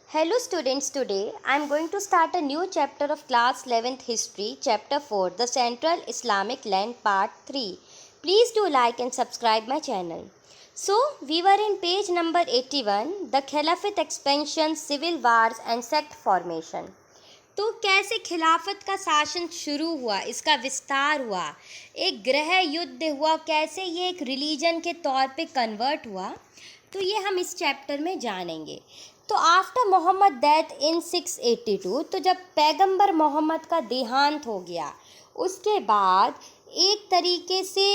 Hello students, today I am going to start a new chapter of class 11th history, chapter 4, the Central Islamic Land part 3. Please do like and subscribe my channel. So, we were in page number 81, the Caliphate expansion, civil wars and sect formation. तो कैसे खिलाफत का शासन शुरू हुआ, इसका विस्तार हुआ, एक गृह युद्ध हुआ, कैसे ये एक रिलीजन के तौर पे कन्वर्ट हुआ, तो ये हम इस चैप्टर में जानेंगे। तो आफ्टर मोहम्मद डेथ इन 682, तो जब पैगंबर मोहम्मद का देहांत हो गया उसके बाद एक तरीके से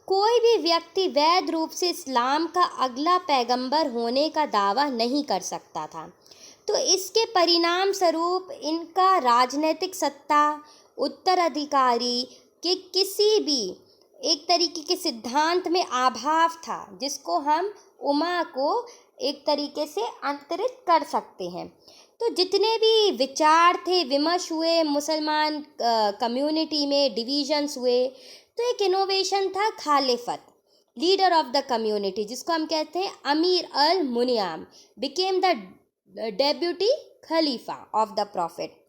कोई भी व्यक्ति वैध रूप से इस्लाम का अगला पैगंबर होने का दावा नहीं कर सकता था। तो इसके परिणाम स्वरूप इनका राजनीतिक सत्ता उत्तराधिकारी के किसी भी एक तरीके के सिद्धांत में अभाव था, जिसको हम उमा को एक तरीके से अंतरित कर सकते हैं। तो जितने भी विचार थे, विमर्श हुए, मुसलमान कम्युनिटी में डिविजन्स हुए, तो एक इनोवेशन था खालिफत, लीडर ऑफ द कम्युनिटी, जिसको हम कहते हैं अमीर अल मुनियाम बिकेम द डेप्यूटी खलीफा ऑफ द प्रॉफिट।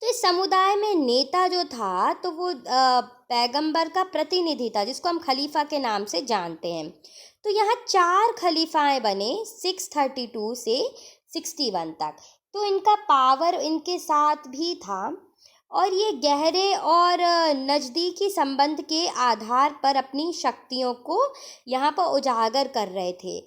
तो इस समुदाय में नेता जो था तो वो पैगंबर का प्रतिनिधि था, जिसको हम खलीफा के नाम से जानते हैं। तो यहाँ 4 खलीफाएं बने 632 से 61 तक। तो इनका पावर इनके साथ भी था और ये गहरे और नज़दीकी संबंध के आधार पर अपनी शक्तियों को यहाँ पर उजागर कर रहे थे।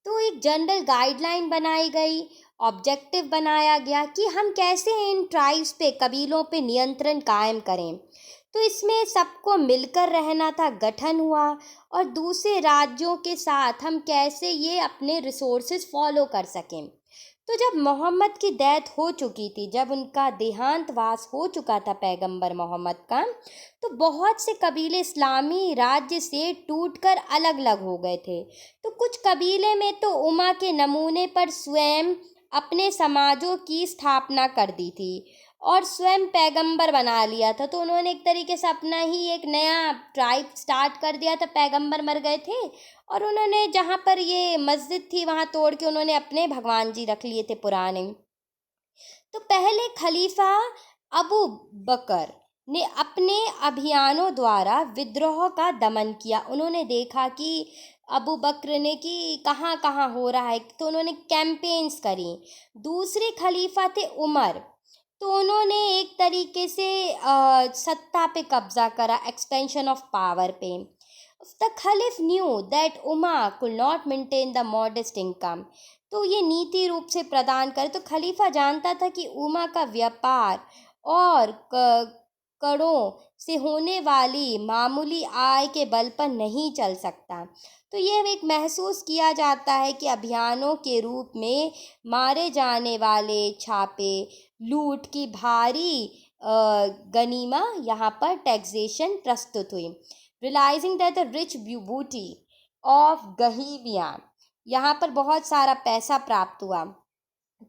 तो एक जनरल गाइडलाइन बनाई गई, ऑब्जेक्टिव बनाया गया कि हम कैसे इन ट्राइब्स पे, कबीलों पे नियंत्रण कायम करें। तो इसमें सबको मिलकर रहना था, गठन हुआ, और दूसरे राज्यों के साथ हम कैसे ये अपने रिसोर्सेज फॉलो कर सकें। तो जब मोहम्मद की डेथ हो चुकी थी, जब उनका देहांतवास हो चुका था पैगंबर मोहम्मद का, तो बहुत से कबीले इस्लामी राज्य से टूटकर अलग अलग हो गए थे। तो कुछ कबीले में तो उमा के नमूने पर स्वयं अपने समाजों की स्थापना कर दी थी और स्वयं पैगंबर बना लिया था। तो उन्होंने एक तरीके से अपना ही एक नया ट्राइब स्टार्ट कर दिया था। पैगंबर मर गए थे और उन्होंने जहाँ पर ये मस्जिद थी वहाँ तोड़ के उन्होंने अपने भगवान जी रख लिए थे पुराने। तो पहले खलीफा अबू बकर ने अपने अभियानों द्वारा विद्रोह का दमन किया। उन्होंने देखा कि अबू बकर ने कि कहाँ कहाँ हो रहा है, तो उन्होंने कैंपेन्स करी। दूसरे खलीफा थे उमर, तो उन्होंने एक तरीके से सत्ता पे कब्जा करा, एक्सपेंशन ऑफ पावर पे। The खलीफ knew that Uma could not maintain the modest income, तो ये नीति रूप से प्रदान करे। तो खलीफा जानता था कि उमा का व्यापार और करों से होने वाली मामूली आय के बल पर नहीं चल सकता। तो यह एक महसूस किया जाता है कि अभियानों के रूप में मारे जाने वाले छापे, लूट की भारी गनीमा यहाँ पर टैक्सेशन प्रस्तुत हुई। रियलाइजिंग दैट द रिच बूटी ऑफ गहीबियान, यहाँ पर बहुत सारा पैसा प्राप्त हुआ।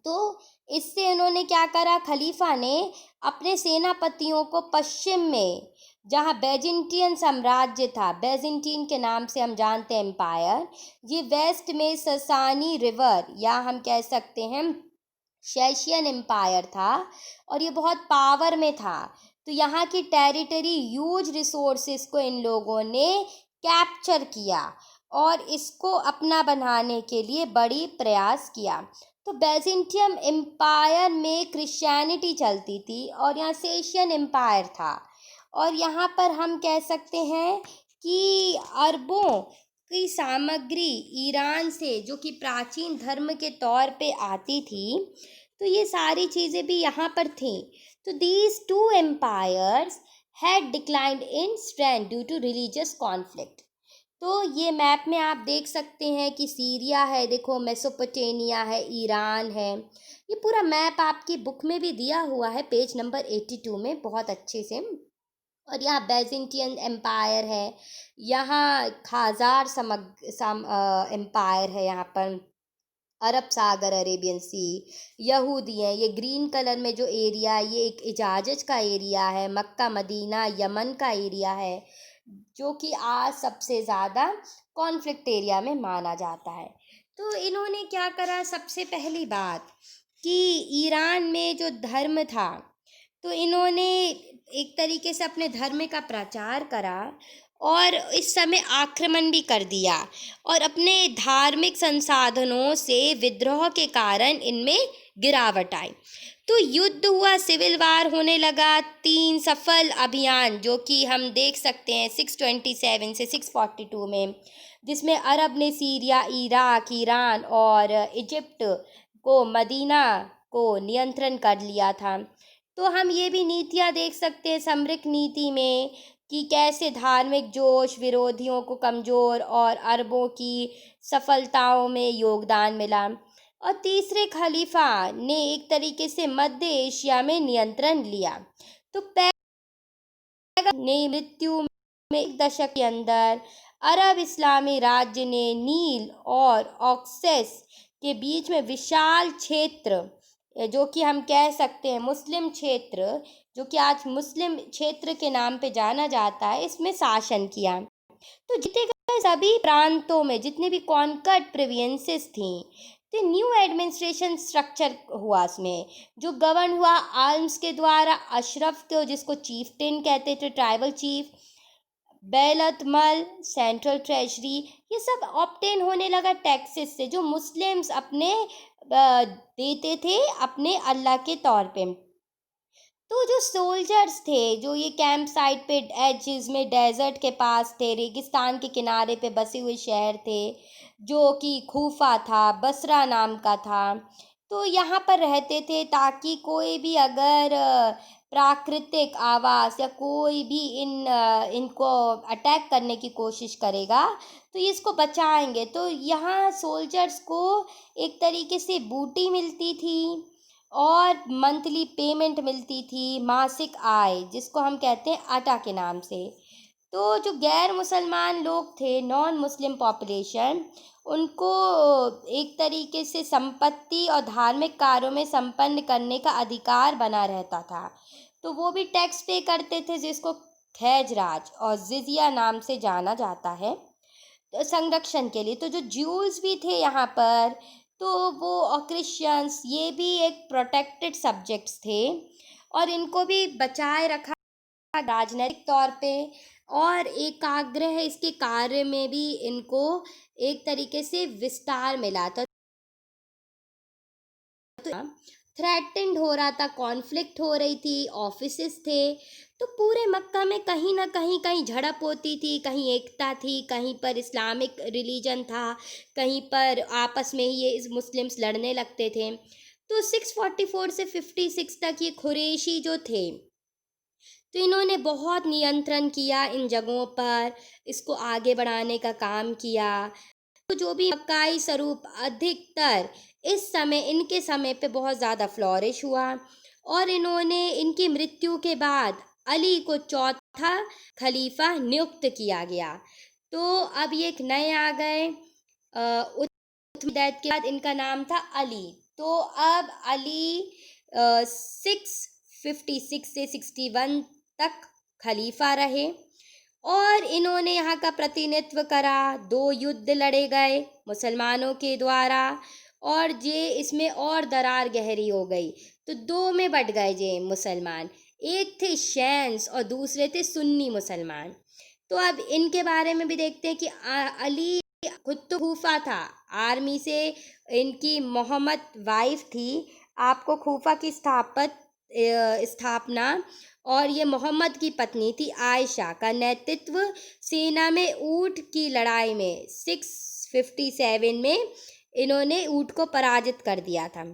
तो इससे उन्होंने क्या करा, खलीफा ने अपने सेनापतियों को पश्चिम में, जहाँ बैजेंटियन साम्राज्य था, बैजेंटीन के नाम से हम जानते हैं एम्पायर, ये वेस्ट में ससानी रिवर या हम कह सकते हैं शेशियन एम्पायर था और ये बहुत पावर में था। तो यहाँ की टेरिटरी, ह्यूज रिसोर्सेस को इन लोगों ने कैप्चर किया और इसको अपना बनाने के लिए बड़ी प्रयास किया। तो बैजेंटियम एम्पायर में क्रिश्चियनिटी चलती थी और यहाँ सेशियन एम्पायर था, और यहाँ पर हम कह सकते हैं कि अरबों की सामग्री ईरान से, जो कि प्राचीन धर्म के तौर पे आती थी, तो ये सारी चीज़ें भी यहाँ पर थीं। तो these two empires had declined in strength due to religious conflict. तो ये मैप में आप देख सकते हैं कि सीरिया है, देखो मेसोपोटामिया है, ईरान है। ये पूरा मैप आपकी बुक में भी दिया हुआ है पेज नंबर 82 में बहुत अच्छे से। और यहाँ बैजेंटियन एम्पायर है, यहाँ खाजार एम्पायर है, यहाँ पर अरब सागर, अरेबियन सी, यहूदी हैं। ये ग्रीन कलर में जो एरिया, ये एक इजाजज का एरिया है। मक्का मदीना यमन का एरिया है, जो कि आज सबसे ज़्यादा कॉन्फ्लिक्ट एरिया में माना जाता है। तो इन्होंने क्या करा, सबसे पहली बात कि ईरान में जो धर्म था, तो इन्होंने एक तरीके से अपने धर्म का प्रचार करा और इस समय आक्रमण भी कर दिया और अपने धार्मिक संसाधनों से विद्रोह के कारण इनमें गिरावट आई। तो युद्ध हुआ, सिविल वार होने लगा। 3 सफल अभियान जो कि हम देख सकते हैं 627 से 642 में, जिसमें अरब ने सीरिया, इराक, ईरान और इजिप्ट को, मदीना को नियंत्रण कर लिया था। तो हम ये भी नीतियाँ देख सकते हैं सामरिक नीति में कि कैसे धार्मिक जोश विरोधियों को कमज़ोर और अरबों की सफलताओं में योगदान मिला। और तीसरे खलीफा ने एक तरीके से मध्य एशिया में नियंत्रण लिया। तो ने मृत्यु में 1 दशक के अंदर अरब इस्लामी राज्य ने नील और ऑक्सेस के बीच में विशाल क्षेत्र, जो कि हम कह सकते हैं मुस्लिम क्षेत्र, जो कि आज मुस्लिम क्षेत्र के नाम पे जाना जाता है, इसमें शासन किया। तो जीते गए सभी प्रांतों में जितने भी कॉन्कर्ड प्रोविंसेस थी, तो न्यू एडमिनिस्ट्रेशन स्ट्रक्चर हुआ। इसमें जो गवर्न हुआ आर्म्स के द्वारा, अशरफ को जिसको चीफटेन कहते थे, ट्राइबल चीफ, बैलतमल, सेंट्रल ट्रेजरी, ये सब ऑब्टेन होने लगा टैक्सेस से जो मुस्लिम्स अपने देते थे अपने अल्लाह के तौर पे। तो जो सोल्जर्स थे, जो ये कैंप साइट पे एजेस में डेजर्ट के पास थे, रेगिस्तान के किनारे पे बसे हुए शहर थे, जो कि खूफा था, बसरा नाम का था, तो यहाँ पर रहते थे ताकि कोई भी अगर प्राकृतिक आवास या कोई भी इनको अटैक करने की कोशिश करेगा तो ये इसको बचाएंगे। तो यहाँ सोल्जर्स को एक तरीके से बूटी मिलती थी और मंथली पेमेंट मिलती थी, मासिक आय जिसको हम कहते हैं आटा के नाम से। तो जो गैर मुसलमान लोग थे, नॉन मुस्लिम पॉपुलेशन, उनको एक तरीके से संपत्ति और धार्मिक कार्यों में संपन्न करने का अधिकार बना रहता था। तो वो भी टैक्स पे करते थे जिसको खैज राज और जिजिया नाम से जाना जाता है, तो संरक्षण के लिए। तो जो ज्यूज भी थे यहाँ पर, तो वो और क्रिश्चियंस, ये भी एक प्रोटेक्टेड सब्जेक्ट्स थे और इनको भी बचाए रखा राजनैतिक तौर पे और एकाग्रह इसके कार्य में भी इनको एक तरीके से विस्तार मिला था। थ्रेटेंड हो रहा था, कॉन्फ्लिक्ट हो रही थी, ऑफिसेस थे, तो पूरे मक्का में कहीं ना कहीं कहीं झड़प होती थी, कहीं एकता थी, कहीं पर इस्लामिक रिलीजन था, कहीं पर आपस में ही ये मुस्लिम्स लड़ने लगते थे। तो 644 से 56 तक ये कुरैशी जो थे, तो इन्होंने बहुत नियंत्रण किया इन जगहों पर, इसको आगे बढ़ाने का काम किया। तो जो भी मक्काई स्वरूप अधिकतर इस समय, इनके समय पे बहुत ज़्यादा फ्लॉरिश हुआ और इन्होंने, इनकी मृत्यु के बाद अली को चौथा खलीफा नियुक्त किया गया। तो अब ये एक नए आ गए, हिदायत के बाद इनका नाम था अली। तो अब अली 656 से 61 तक खलीफा रहे और इन्होंने यहाँ का प्रतिनिधित्व करा। 2 युद्ध लड़े गए मुसलमानों के द्वारा और जे इसमें और दरार गहरी हो गई, तो 2 में बट गए जे मुसलमान, एक थे शैंस और दूसरे थे सुन्नी मुसलमान। तो अब इनके बारे में भी देखते हैं कि अली खुद तो खूफा था, आर्मी से इनकी मोहम्मद वाइफ थी। आपको खूफा की स्थापना और ये मोहम्मद की पत्नी थी आयशा का नेतृत्व सेना में ऊँट की लड़ाई में 657 में इन्होंने ऊँट को पराजित कर दिया था।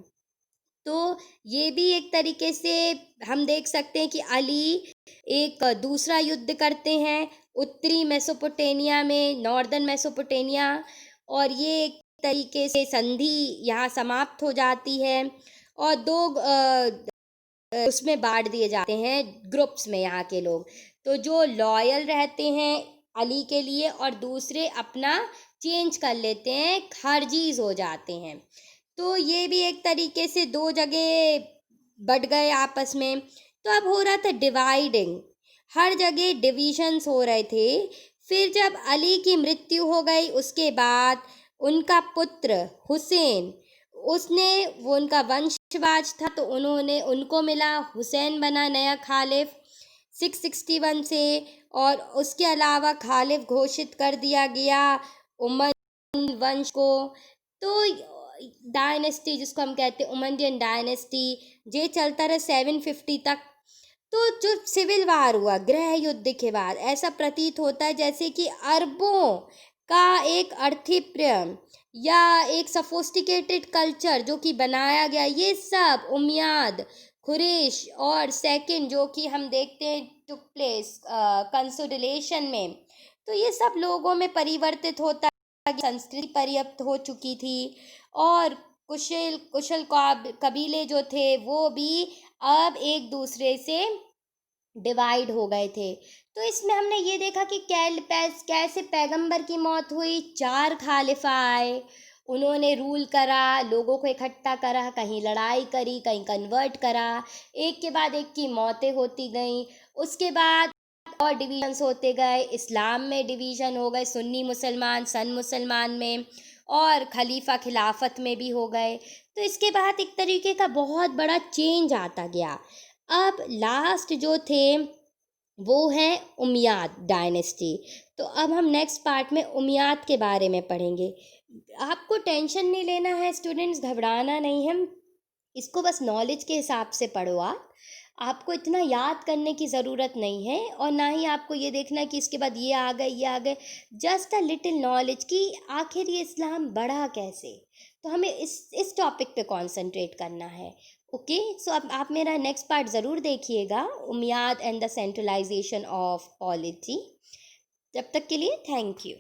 तो ये भी एक तरीके से हम देख सकते हैं कि अली एक दूसरा युद्ध करते हैं उत्तरी मेसोपोटामिया में, नॉर्दर्न मेसोपोटामिया, और ये एक तरीके से संधि यहाँ समाप्त हो जाती है और 2 उसमें बांट दिए जाते हैं ग्रुप्स में यहाँ के लोग। तो जो लॉयल रहते हैं अली के लिए और दूसरे अपना चेंज कर लेते हैं, खारजीज हो जाते हैं। तो ये भी एक तरीके से 2 जगह बट गए आपस में। तो अब हो रहा था डिवाइडिंग, हर जगह डिविजन्स हो रहे थे। फिर जब अली की मृत्यु हो गई उसके बाद उनका पुत्र हुसैन, उसने वो उनका वंश बाज था तो उनको मिला, हुसैन बना नया खालिफ 661 से, और उसके अलावा खालिफ घोषित कर दिया गया उमय्यद वंश को। तो डायनेस्टी जिसको हम कहते हैं उमय्यन डायनेस्टी, ये चलता रहा 750 तक। तो जो सिविल वार हुआ गृह युद्ध के बाद, ऐसा प्रतीत होता है जैसे कि अरबों का एक अर्थिप्रियम या एक सफोस्टिकेटेड कल्चर जो कि बनाया गया, ये सब उमयाद, खुरेश और सेकंड जो कि हम देखते हैं टुक प्लेस कंसोलिडेशन में, तो ये सब लोगों में परिवर्तित होता, संस्कृति पर्याप्त हो चुकी थी, और कुशल कबीले जो थे वो भी अब एक दूसरे से डिवाइड हो गए थे। तो इसमें हमने ये देखा कि कैसे पैगंबर की मौत हुई, 4 खालिफा आए, उन्होंने रूल करा, लोगों को इकट्ठा करा, कहीं लड़ाई करी, कहीं कन्वर्ट करा, एक के बाद एक की मौतें होती गईं। उसके बाद और डिवीजन्स होते गए, इस्लाम में डिवीज़न हो गए, सुन्नी मुसलमान, सन मुसलमान में, और खलीफा खिलाफत में भी हो गए। तो इसके बाद एक तरीके का बहुत बड़ा चेंज आता गया। अब लास्ट जो थे वो हैं उमयाद डायनेस्टी। तो अब हम नेक्स्ट पार्ट में उमयाद के बारे में पढ़ेंगे। आपको टेंशन नहीं लेना है स्टूडेंट्स, घबराना नहीं है, इसको बस नॉलेज के हिसाब से पढ़ो आप। आपको इतना याद करने की ज़रूरत नहीं है, और ना ही आपको ये देखना कि इसके बाद ये आ गए। जस्ट अ लिटिल नॉलेज कि आखिर ये इस्लाम बढ़ा कैसे, तो हमें इस टॉपिक पे कंसंट्रेट करना है। ओके, सो अब आप मेरा नेक्स्ट पार्ट ज़रूर देखिएगा, Umayyad and the centralisation of polity. जब तक के लिए थैंक यू।